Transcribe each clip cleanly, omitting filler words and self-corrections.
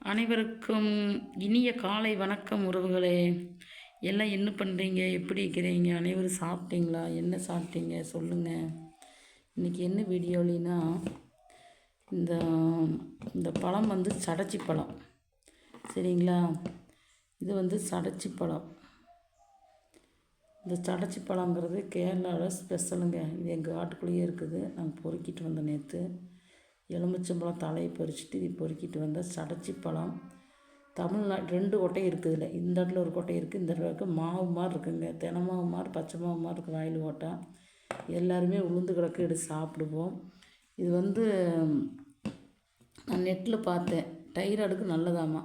அனைவருக்கும் இனிய காலை வணக்கம் உறவுகளே. எல்லாம் என்ன பண்ணுறீங்க, எப்படி இருக்கிறீங்க? அனைவரும் சாப்பிட்டீங்களா? என்ன சாப்பிட்டீங்க சொல்லுங்கள். இன்றைக்கி என்ன வீடியோலினா, இந்த இந்த பழம் வந்து சடச்சி பழம், சரிங்களா? இது வந்து சடச்சி பழம். இந்த சடச்சி பழங்கிறது கேரளாவில் ஸ்பெஷலுங்க. இது எங்கள் காட்டுக்குள்ளேயே இருக்குது. நாங்கள் பொறுக்கிட்டு வந்தோம் நேற்று. எலுமிச்சம்பழம் தலையை பறிச்சுட்டு இது பொறுக்கிட்டு வந்தால் சடச்சி பழம். தமிழ்நாடு 2 கொட்டை இருக்குது. இல்லை, இந்த இடத்துல ஒரு கொட்டை இருக்குது, இந்த இடத்துல இருக்குது. மாவு மாதிரி இருக்குங்க, தெனை மாவு மாதிரி, பச்சை மாவு மாதிரி இருக்குது. வாயில் ஓட்டா எல்லாருமே உளுந்து கிடக்கு எடுத்து சாப்பிடுவோம். இது வந்து நான் நெட்டில் பார்த்தேன், டைராய்டுக்கு நல்லதாம்மா.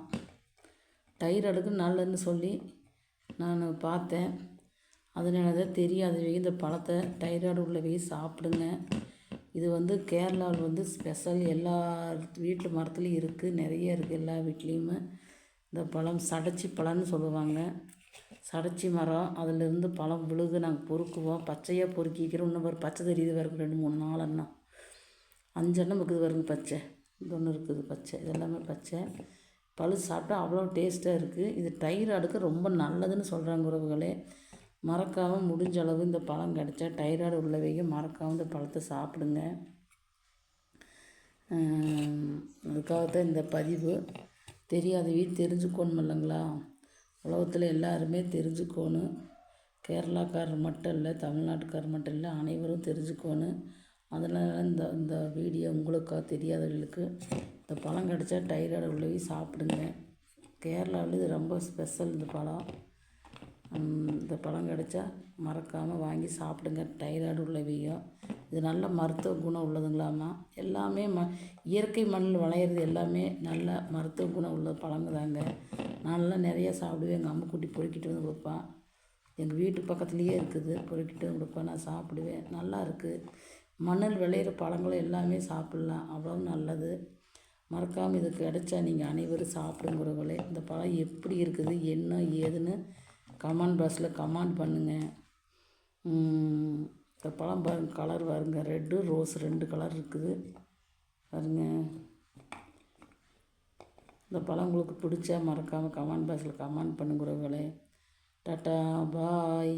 டைராய்டுக்கு நல்லதுன்னு சொல்லி நான் பார்த்தேன். அதனால தான் தெரியாதவங்க இந்த பழத்தை டைராய்டு உள்ளவே சாப்பிடுங்க. இது வந்து கேரளாவில் வந்து ஸ்பெஷல். எல்லா வீட்டு மரத்துலேயும் இருக்குது, நிறைய இருக்குது எல்லா வீட்லேயுமே. இந்த பழம் சடச்சி பழம்னு சொல்லுவாங்க. சடச்சி மரம், அதிலிருந்து பழம் விழுகு நாங்கள் பொறுக்குவோம். பச்சையாக பொறுக்கிக்கிறோம். இன்னும் ஒரு பச்சை தெரியுது வரைக்கும் 2 3 4 எண்ணம் 5 எண்ணம் இருக்குது வருங்க. பச்சை இது ஒன்று இருக்குது, பச்சை. இதெல்லாமே பச்சை பழு சாப்பிட்டா அவ்வளோ டேஸ்ட்டாக இருக்குது. இது டைராய்டுக்கு ரொம்ப நல்லதுன்னு சொல்கிறாங்க உறவுகளே. மறக்காமல் முடிஞ்ச அளவு இந்த பழம் கிடச்சா டைராய்டு உள்ளவையும் மறக்காமல் இந்த பழத்தை சாப்பிடுங்க. அதுக்காகத்தான் இந்த பதிவு. தெரியாதவே தெரிஞ்சுக்கணும் இல்லைங்களா? உலகத்தில் எல்லாருமே தெரிஞ்சுக்கணும். கேரளாக்காரர் மட்டும் இல்லை, தமிழ்நாட்டுக்காரர் மட்டும் இல்லை, அனைவரும் தெரிஞ்சுக்கணும். அதனால் இந்த இந்த வீடியோ உங்களுக்காக தெரியாதவர்களுக்கு இந்த பழம் கிடச்சா டைராய்டு உள்ளவே சாப்பிடுங்க. கேரளாவில் இது ரொம்ப ஸ்பெஷல் இந்த பழம். இந்த பழம் கிடச்சா மறக்காமல் வாங்கி சாப்பிடுங்க. டைராய்டு உள்ளவையும் இது நல்ல மருத்துவ குணம் உள்ளதுங்களாம்மா. எல்லாமே இயற்கை மண்ணில் விளையிறது எல்லாமே நல்ல மருத்துவ குணம் உள்ள பழங்க தாங்க. நான்லாம் நிறையா சாப்பிடுவேன். எங்கள் அம்முக்குட்டி பொறுக்கிட்டு வந்து கொடுப்பான். எங்கள் வீட்டு பக்கத்துலேயே இருக்குது, பொறுக்கிட்டு வந்து கொடுப்பேன். நான் சாப்பிடுவேன். நல்லா இருக்குது. மண்ணில் விளையிற பழங்களும் எல்லாமே சாப்பிட்லாம், அவ்வளோ நல்லது. மறக்காமல் இது கிடச்சா நீங்கள் அனைவரும் சாப்பிடுங்கிறவங்களே. இந்த பழம் எப்படி இருக்குது, என்ன ஏதுன்னு கமெண்ட் பாக்ஸில் கமெண்ட் பண்ணுங்கள். இந்த பழம் பாருங்க, கலர் பாருங்க, ரெட்டு ரோஸ் 2 கலர் இருக்குது பாருங்க. இந்த பழம் உங்களுக்கு பிடிச்சா மறக்காமல் கமெண்ட் பாக்ஸில் கமெண்ட் பண்ணுங்கிறவங்களே. டாட்டா, பாய்.